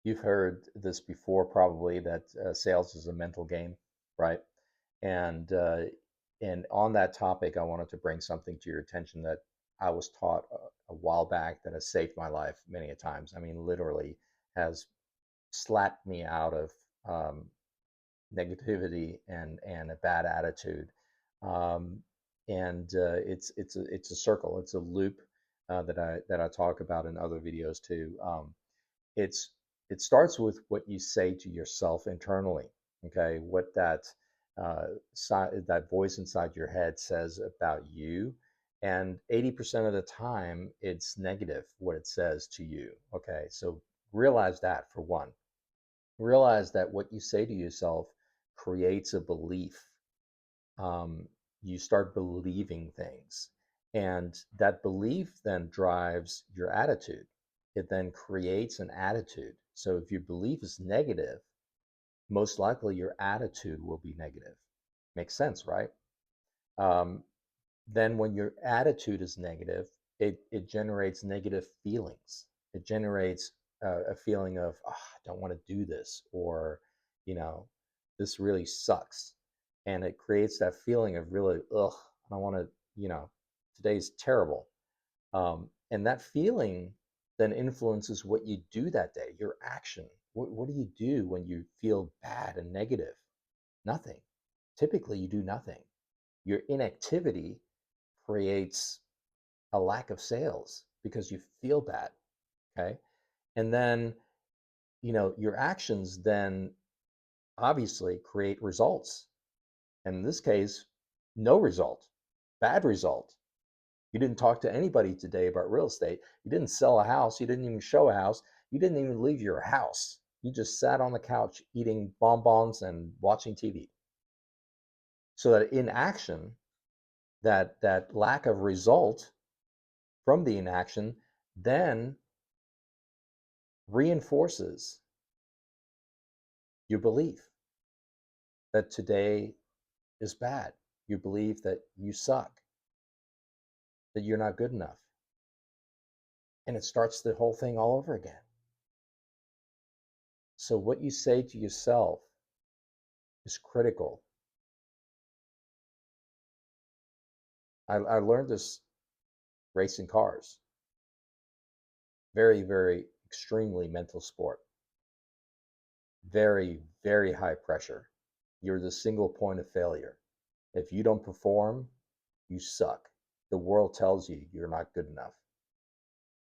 You've heard this before, probably, that sales is a mental game, right? And and on that topic, I wanted to bring something to your attention that I was taught a while back that has saved my life many a times. I mean, literally has slapped me out of um, negativity and a bad attitude. Um, and it's a circle, it's a loop that I talk about in other videos too. It's it starts with what you say to yourself internally. Okay, what that voice inside your head says about you, and 80% of the time it's negative what it says to you. Okay, so realize that for one. Realize that what you say to yourself creates a belief. um, you start believing things. And that belief then drives your attitude. It then creates an attitude. So if your belief is negative, most likely your attitude will be negative. Makes sense, right? Um, then when your attitude is negative, it generates negative feelings. It generates a feeling of, oh, I don't want to do this, or, you know, this really sucks. And it creates that feeling of really, ugh, I don't want to, today's terrible. And that feeling then influences what you do that day, your action. What do you do when you feel bad and negative? Nothing. Typically, you do nothing. Your inactivity creates a lack of sales because you feel bad. Okay. And then, your actions then obviously create results. And in this case, no result, bad result. You didn't talk to anybody today about real estate. You didn't sell a house. You didn't even show a house. You didn't even leave your house. You just sat on the couch eating bonbons and watching TV. So that inaction, that lack of result from the inaction, then reinforces your belief that today is bad. You believe that you suck, that you're not good enough. And it starts the whole thing all over again. So, what you say to yourself is critical. I learned this racing cars. Very, very extremely mental sport. Very, very high pressure. You're the single point of failure. If you don't perform, you suck. The world tells you you're not good enough.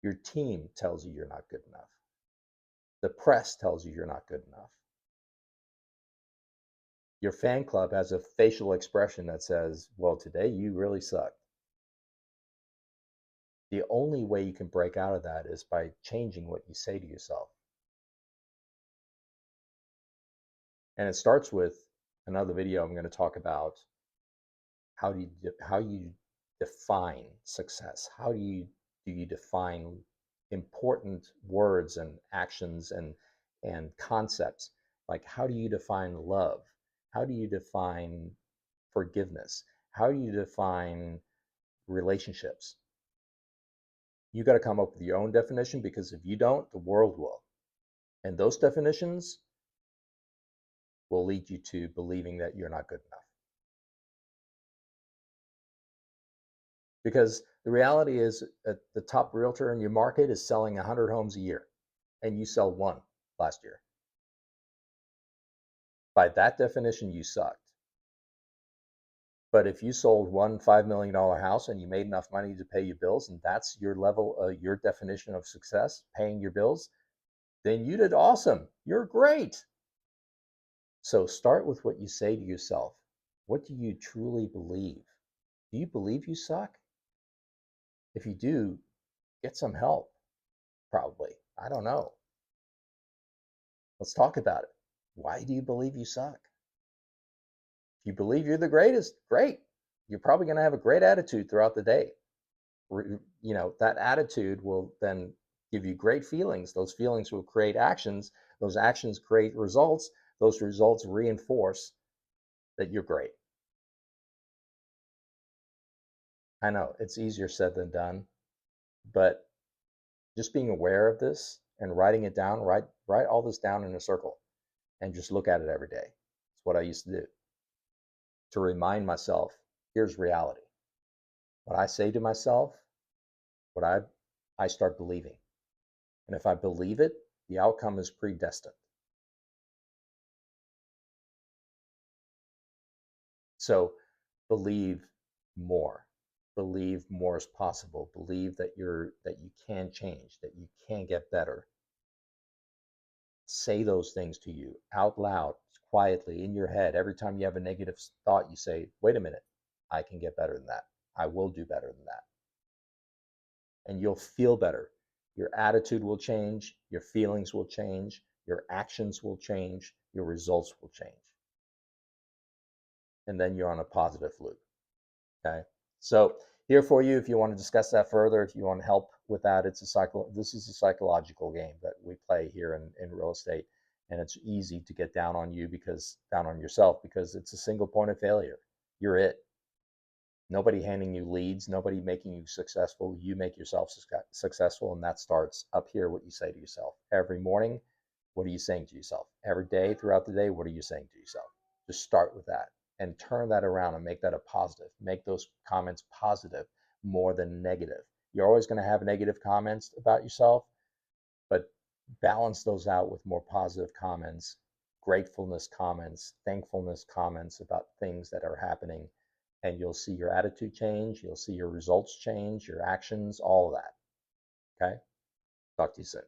Your team tells you you're not good enough. The press tells you you're not good enough. Your fan club has a facial expression that says, well, today you really suck. The only way you can break out of that is by changing what you say to yourself. And it starts with another video I'm going to talk about how you define success. How do you define important words and actions and concepts? Like, how do you define love? How do you define forgiveness? How do you define relationships? You got to come up with your own definition, because if you don't, the world will. And those definitions will lead you to believing that you're not good enough. Because the reality is, the top realtor in your market is selling 100 homes a year, and you sell one last year. By that definition, you sucked. But if you sold one $5 million house and you made enough money to pay your bills, and that's your level, your definition of success, paying your bills, then you did awesome. You're great. So start with what you say to yourself. What do you truly believe? Do you believe you suck? If you do, get some help, probably. I don't know. Let's talk about it. Why do you believe you suck? If you believe you're the greatest, great. You're probably going to have a great attitude throughout the day. That attitude will then give you great feelings. Those feelings will create actions. Those actions create results. Those results reinforce that you're great. I know it's easier said than done, but just being aware of this and writing it down, write all this down in a circle and just look at it every day. It's what I used to do to remind myself, here's reality. What I say to myself, what I start believing. And if I believe it, the outcome is predestined. So believe more. Believe more is possible. Believe that you can change, that you can get better. Say those things to you out loud, quietly in your head. Every time you have a negative thought, you say, wait a minute, I can get better than that. I will do better than that. And you'll feel better. Your attitude will change, your feelings will change, your actions will change, your results will change. And then you're on a positive loop. Okay. So here for you, if you want to discuss that further, if you want help with that, this is a psychological game that we play here in real estate. And it's easy to get down on yourself because it's a single point of failure. You're it. Nobody handing you leads, nobody making you successful. You make yourself successful, and that starts up here. What you say to yourself every morning. What are you saying to yourself every day throughout the day? What are you saying to yourself? Just start with that and turn that around and make that a positive. Make those comments positive more than negative. You're always going to have negative comments about yourself, but balance those out with more positive comments, gratefulness comments, thankfulness comments about things that are happening. And you'll see your attitude change. You'll see your results change, your actions, all of that. Okay. Talk to you soon.